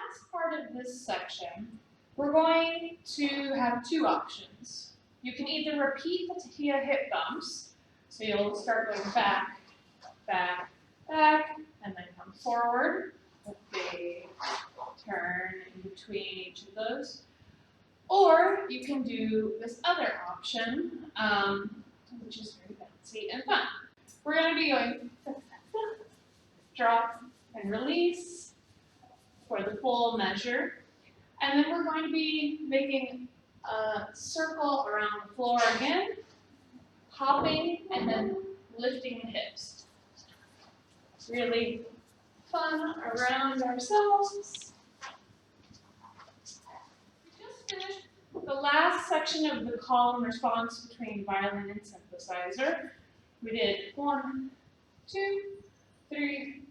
last part of this section, we're going to have two options. You can either repeat the tahiyya hip bumps, so you'll start going back, back, back, and then come forward with a turn in between each of those. Or you can do this other option, which is very fancy and fun. We're going to be going drop and release for the full measure. And then we're going to be making a circle around the floor again, hopping and then lifting the hips. Really fun around ourselves. We just finished the last section of the call and response between violin and synthesizer. We did 1, 2, 3,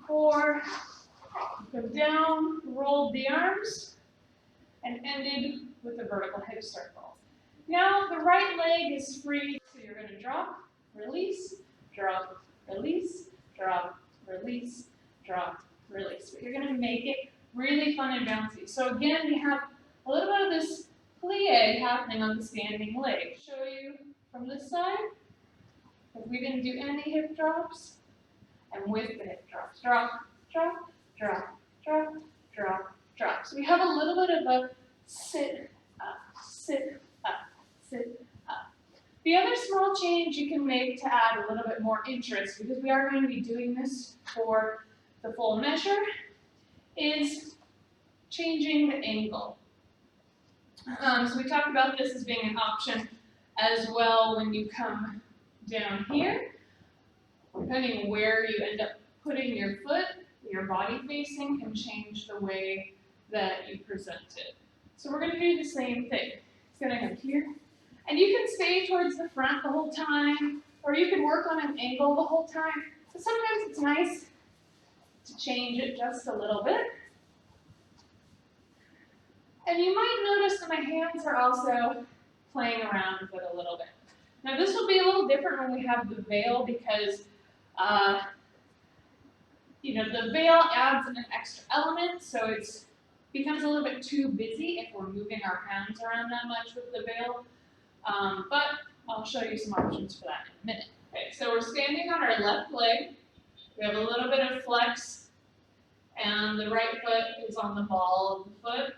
4, go down, rolled the arms, and ended with a vertical hip circle. Now the right leg is free, so you're going to drop, release, drop, release, drop, release, drop, release. But you're going to make it really fun and bouncy. So again, we have a little bit of this plie happening on the standing leg. Show you from this side, if we didn't do any hip drops, and with the hip drops, drop, drop, drop, drop, drop, drop. So we have a little bit of a sit, up, sit, up, sit, up. The other small change you can make to add a little bit more interest, because we are going to be doing this for the full measure, is changing the angle. So we talked about this as being an option as well when you come down here. Depending on where you end up putting your foot, your body facing can change the way that you present it. So we're going to do the same thing. It's going to come here. And you can stay towards the front the whole time, or you can work on an angle the whole time. But sometimes it's nice to change it just a little bit. And you might notice that my hands are also playing around with it a little bit. Now this will be a little different when we have the veil, because the veil adds an extra element, so it becomes a little bit too busy if we're moving our hands around that much with the veil. But I'll show you some options for that in a minute. Okay, so we're standing on our left leg. We have a little bit of flex, and the right foot is on the ball of the foot.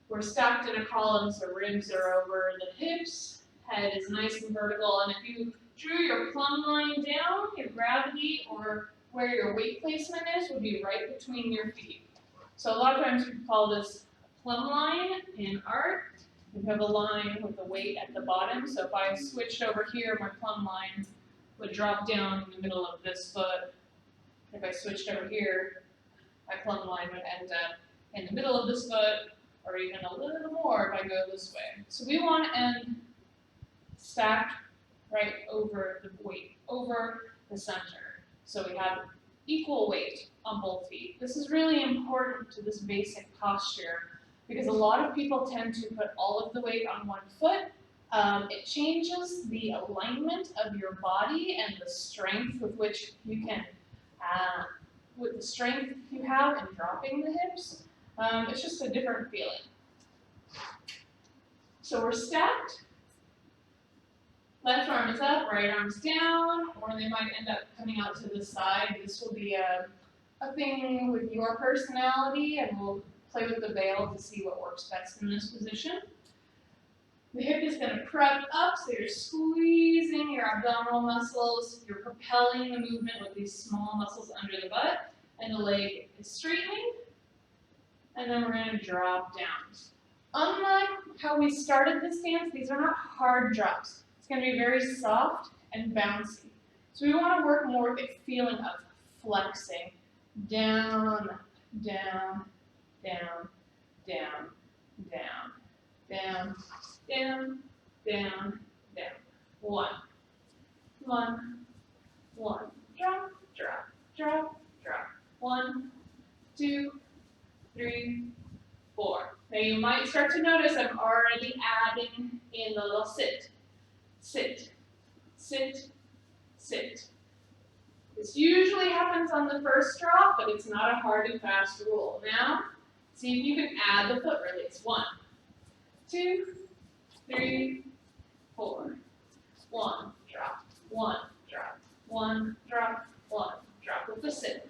We're stacked in a column, so ribs are over the hips, head is nice and vertical, and if you drew your plumb line down, your gravity or where your weight placement is would be right between your feet. So a lot of times we call this a plumb line in art. We have a line with the weight at the bottom, so if I switched over here, my plumb line would drop down in the middle of this foot. If I switched over here, my plumb line would end up in the middle of this foot, or even a little more if I go this way. So we want to end stacked right over the weight, over the center. So we have equal weight on both feet. This is really important to this basic posture, because a lot of people tend to put all of the weight on one foot. It changes the alignment of your body and the strength with which you can, with the strength you have in dropping the hips. It's just a different feeling. So we're stacked. Left arm is up, right arm's down, or they might end up coming out to the side. This will be a thing with your personality, and we'll play with the veil to see what works best in this position. The hip is going to prep up, so you're squeezing your abdominal muscles, you're propelling the movement with these small muscles under the butt, and the leg is straightening, and then we're going to drop down. Unlike how we started this dance, these are not hard drops. It's going to be very soft and bouncy. So we want to work more with a feeling of flexing. Down, down, down, down, down, down, down, down, down. One, drop, drop, drop, drop. 1, 2, 3, 4. Now you might start to notice I'm already adding in the little sit. Sit, sit, sit. This usually happens on the first drop, but it's not a hard and fast rule. Now, see if you can add the foot release. 1, 2, 3, 4. 1, drop, 1, drop, 1, drop, 1, drop with the sit.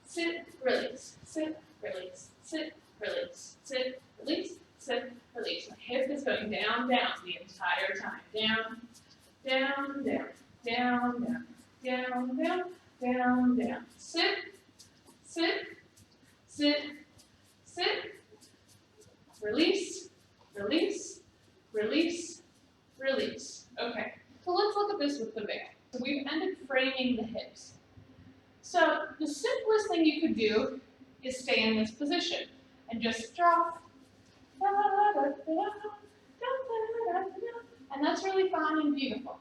Sit, release, sit, release, sit, release, sit, release, sit, release. My hip is going down, down the entire time. Down, down, down, down, down, down, down, down, down. Sit, sit, sit, sit, release, release, release, release. Okay, so let's look at this with the veil. So we've ended framing the hips. So the simplest thing you could do is stay in this position and just drop. And that's really fun and beautiful.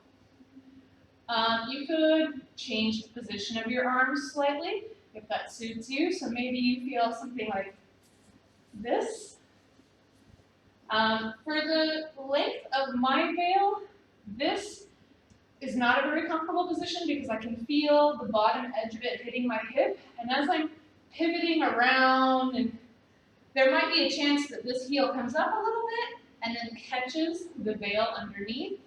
You could change the position of your arms slightly if that suits you. So maybe you feel something like this. For the length of my veil, this is not a very comfortable position because I can feel the bottom edge of it hitting my hip. And as I'm pivoting around, and there might be a chance that this heel comes up a little bit and then catches the veil underneath.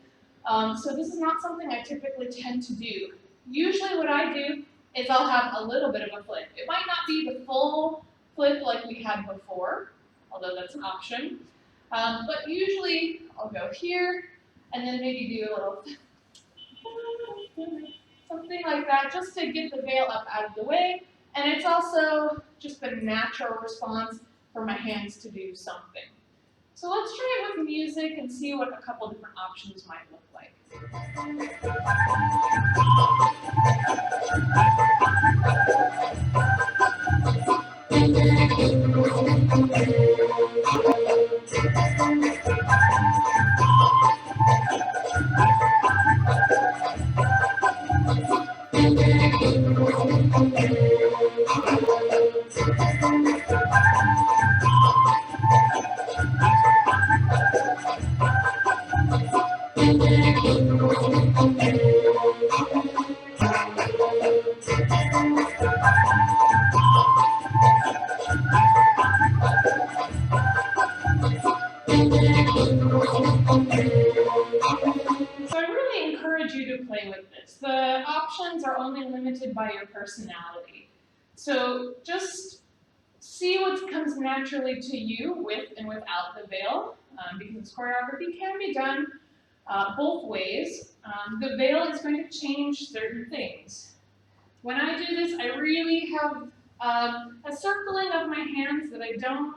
So this is not something I typically tend to do. Usually what I do is I'll have a little bit of a flip. It might not be the full flip like we had before, although that's an option. But usually I'll go here and then maybe do a little something like that just to get the veil up out of the way. And it's also just the natural response for my hands to do something. So let's try it with music and see what a couple different options might look like. So I really encourage you to play with this. The options are only limited by your personality. So just see what comes naturally to you with and without the veil, because choreography can be done both ways. The veil is going to change certain things. When I do this, I really have a circling of my hands that I don't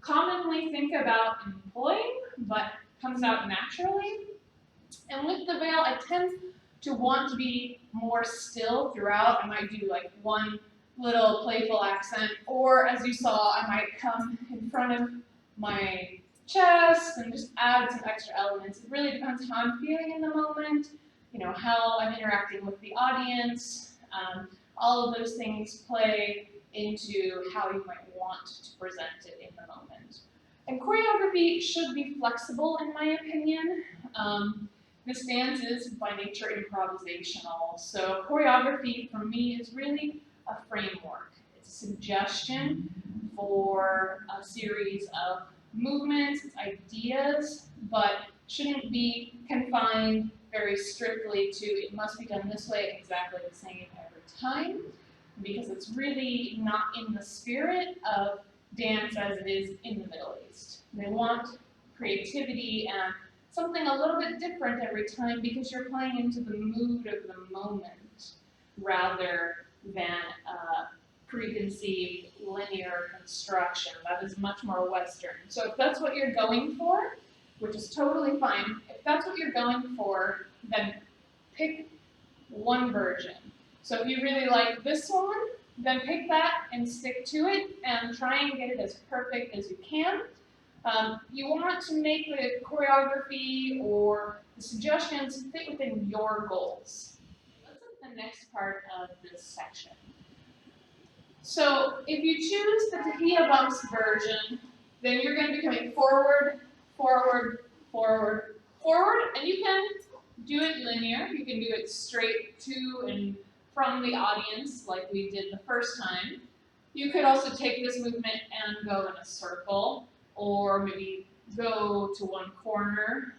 commonly think about employing, but comes out naturally. And with the veil, I tend to want to be more still throughout. I might do like one little playful accent, or as you saw, I might come in front of my chest and just add some extra elements. It really depends how I'm feeling in the moment, you know, how I'm interacting with the audience. All of those things play into how you might want to present it in the moment. And choreography should be flexible, in my opinion. This dance is by nature improvisational, so choreography for me is really a framework. It's a suggestion for a series of movements, ideas, but shouldn't be confined very strictly to it must be done this way, exactly the same every time, because it's really not in the spirit of dance as it is in the Middle East. They want creativity and something a little bit different every time because you're playing into the mood of the moment rather than preconceived linear construction. That is much more Western. So if that's what you're going for, which is totally fine, if that's what you're going for, then pick one version. So if you really like this one, then pick that and stick to it and try and get it as perfect as you can. You want to make the choreography or the suggestions fit within your goals. Let's look at the next part of this section. So if you choose the Tahiyya bumps version, then you're going to be coming forward, forward, forward, forward, and you can do it linear. You can do it straight to and from the audience like we did the first time. You could also take this movement and go in a circle, or maybe go to one corner.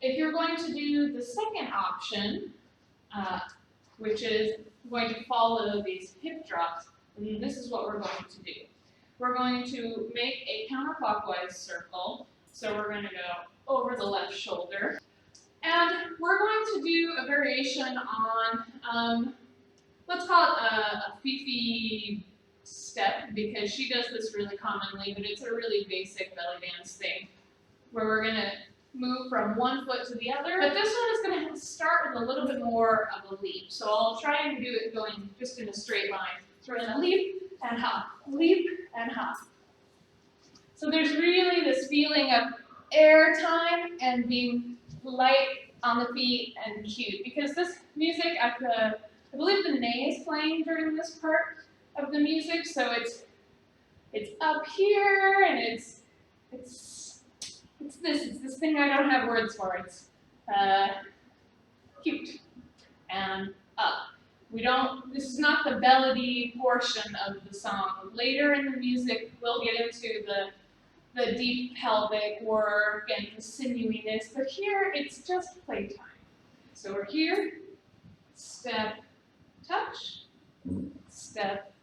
If you're going to do the second option, which is going to follow these hip drops, then this is what we're going to do. We're going to make a counterclockwise circle. So we're going to go over the left shoulder. And we're going to do a variation on, let's call it a Fifi step, because she does this really commonly, but it's a really basic belly dance thing, where we're going to move from one foot to the other. But this one is going to start with a little bit more of a leap. So I'll try and do it going just in a straight line. So we're going to leap and hop, leap and hop. So there's really this feeling of air time and being light on the feet and cute. Because this music I believe the ney is playing during this part of the music, so it's up here and it's this thing I don't have words for. It's cute and up. This is not the melody portion of the song. Later in the music, we'll get into the deep pelvic work and the sinewyiness, but here it's just playtime. So we're here, step, touch, step,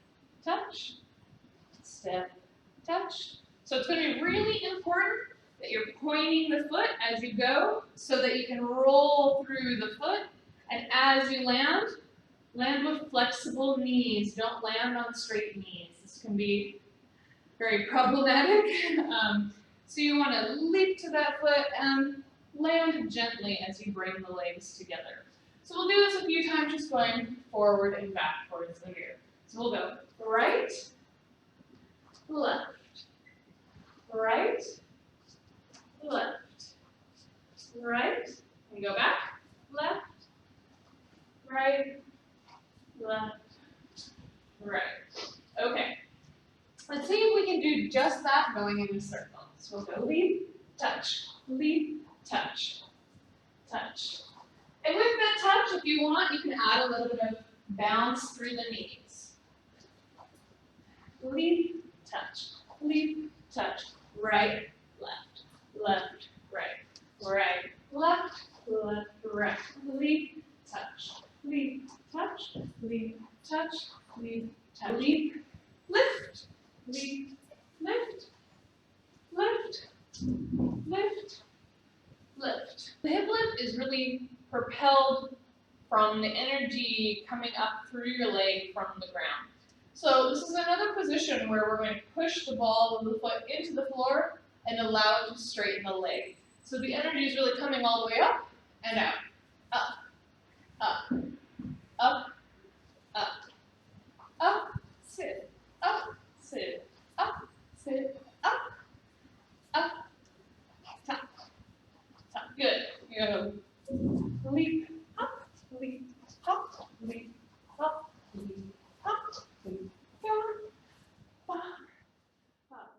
touch, step, touch. So it's going to be really important that you're pointing the foot as you go so that you can roll through the foot, and as you land with flexible knees. Don't land on straight knees. This can be very problematic. So you want to leap to that foot and land gently as you bring the legs together. So we'll do this a few times, just going forward and backwards here. So we'll go right, left, right, left, right, and go back, left, right, left, right. Okay. Let's see if we can do just that going in a circle. So we'll go leap, touch, touch. And with that touch, if you want, you can add a little bit of bounce through the knees. Leap, touch, right, left, left, right, right, left, left, right. Leap, touch, leap, touch, leap, touch, leap, touch, leap, lift, leap, lift, lift, lift, lift. The hip lift is really propelled from the energy coming up through your leg from the ground. So this is another position where we're going to push the ball of the foot into the floor and allow it to straighten the leg. So the energy is really coming all the way up and out. Up, up, up, up, up, sit, up, sit, up, sit, up, up, tap, tap. Good. You go leap, up, leap, up, leap, up, leap, up, leap, down, back, up.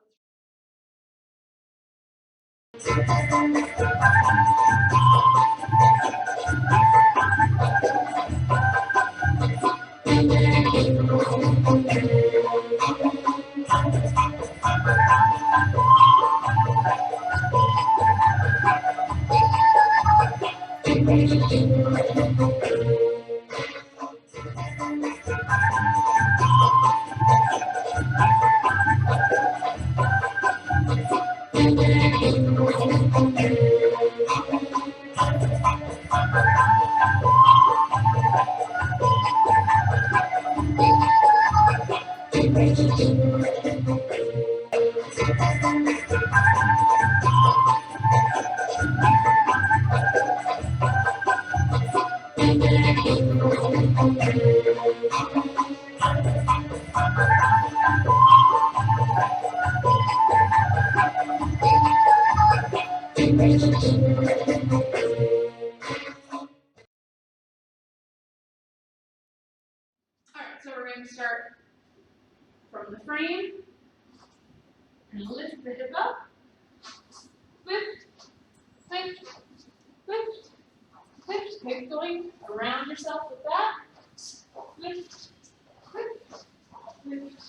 So we're going to start from the frame and lift the hip up, lift, lift, lift, lift, keep going around yourself with that. Lift, lift, lift,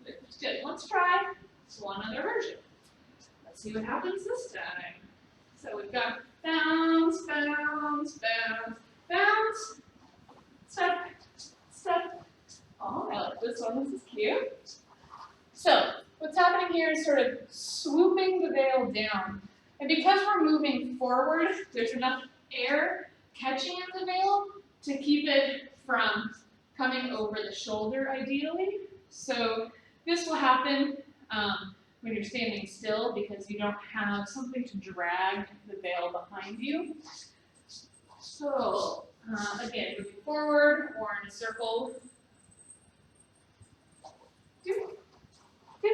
lift. Good. Let's try one other version. Let's see what happens this time. So we've got bounce, bounce, bounce, bounce, step, step. Oh, I like this one. This is cute. So what's happening here is sort of swooping the veil down. And because we're moving forward, there's enough air catching in the veil to keep it from coming over the shoulder, ideally. So this will happen when you're standing still because you don't have something to drag the veil behind you. So again, moving forward or in a circle. Doop, doop,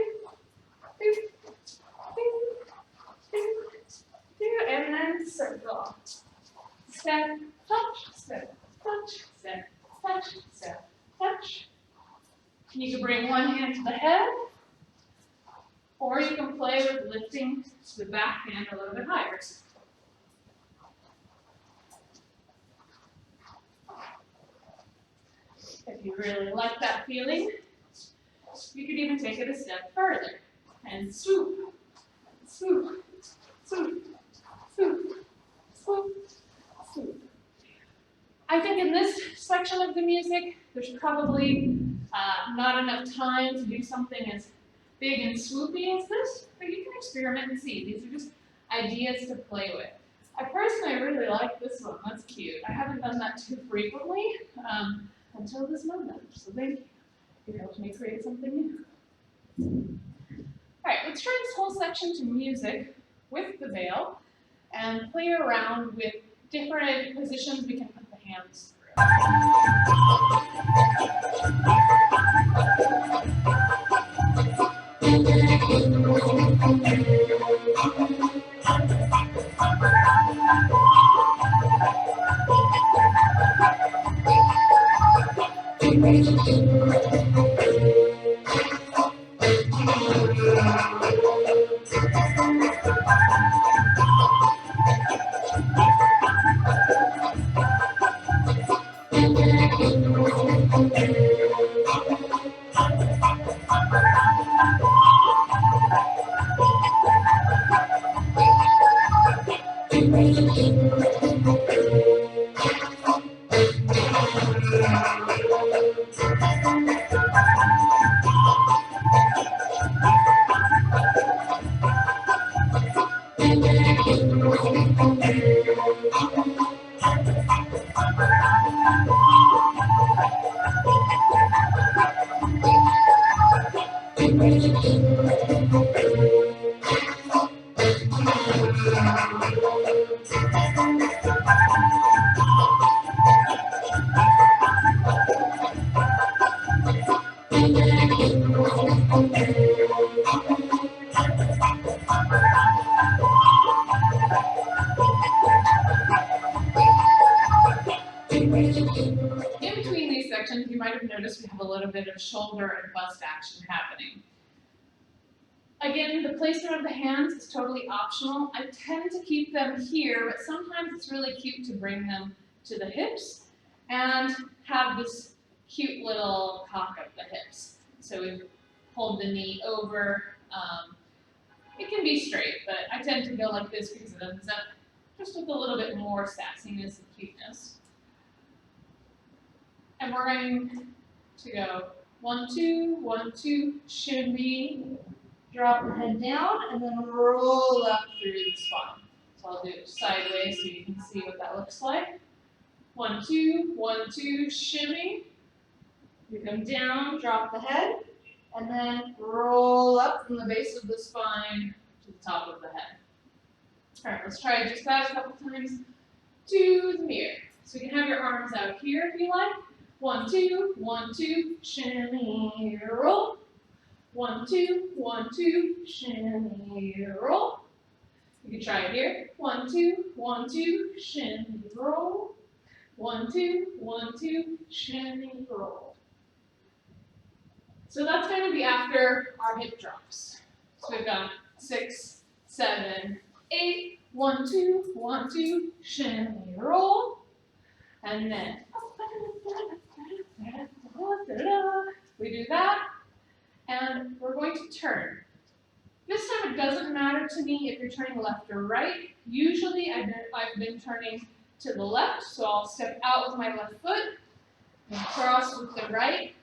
doop, doop, doop, and then circle. Step, touch, step, touch, step, touch, step, touch. You can bring one hand to the head, or you can play with lifting the back hand a little bit higher. If you really like that feeling, you could even take it a step further and swoop, swoop, swoop, swoop, swoop, swoop. I think in this section of the music, there's probably not enough time to do something as big and swoopy as this, but you can experiment and see. These are just ideas to play with. I personally really like this one. That's cute. I haven't done that too frequently until this moment, so thank you. You helped me create something new. All right, let's turn this whole section to music with the veil and play around with different positions we can put the hands through. In between these sections, you might have noticed we have a little bit of shoulder and bust action happening. Again, the placement of the hands is totally optional. I tend to keep them here, but sometimes it's really cute to bring them to the hips and have this cute little cock of the hips. So we hold the knee over. It can be straight, but I tend to go like this because it ends up just with a little bit more sassiness and cuteness. And we're going to go 1, 2, 1, 2, shimmy, drop the head down, and then roll up through the spine. So I'll do it sideways so you can see what that looks like. 1, 2, 1, 2, shimmy. You come down, drop the head, and then roll up from the base of the spine to the top of the head. All right, let's try just that a couple times to the mirror. So you can have your arms out here if you like. 1, 2, 1, 2, shimmy, roll. 1, 2, 1, 2, shimmy, roll. You can try it here. 1, 2, 1, 2, shimmy, roll. 1, 2, 1, 2, shimmy, roll. So that's going to be after our hip drops. So we've got 6, 7, 8, 1, 2, shimmy, roll. And then we do that, and we're going to turn. This time it doesn't matter to me if you're turning left or right. Usually I've been turning to the left, so I'll step out with my left foot, and cross with the right,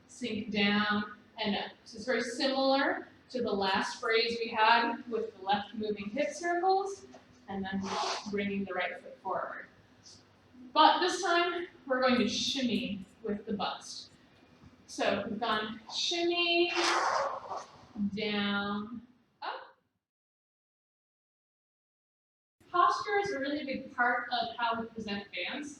sink down and up. So it's very similar to the last phrase we had with the left moving hip circles, and then bringing the right foot forward. But this time, we're going to shimmy with the bust. So we've gone shimmy, down, up. Posture is a really big part of how we present dance.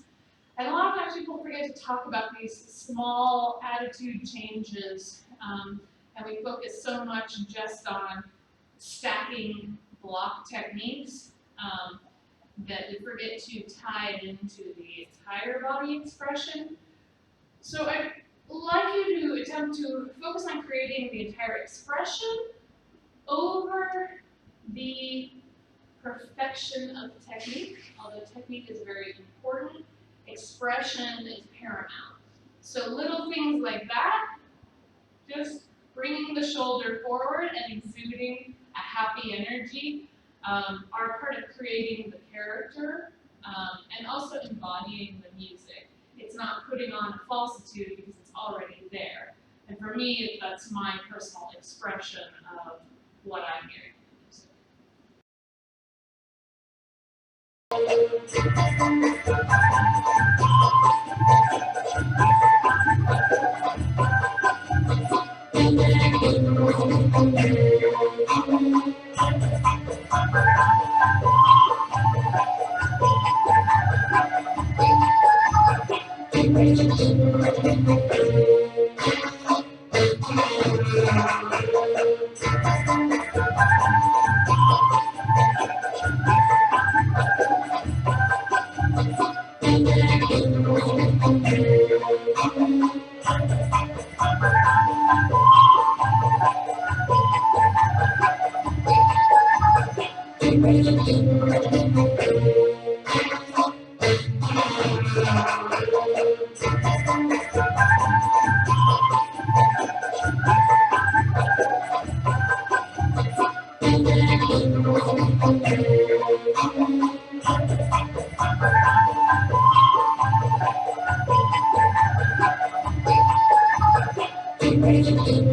And a lot of times people forget to talk about these small attitude changes, and we focus so much just on stacking block techniques that we forget to tie it into the entire body expression. So I'd like you to attempt to focus on creating the entire expression over the perfection of the technique. Although technique is very important, expression is paramount. So little things like that, just bringing the shoulder forward and exuding a happy energy, are part of creating the character and also embodying the music. It's not putting on a falsitude because it's already there. And for me, that's my personal expression of what I'm hearing in the music.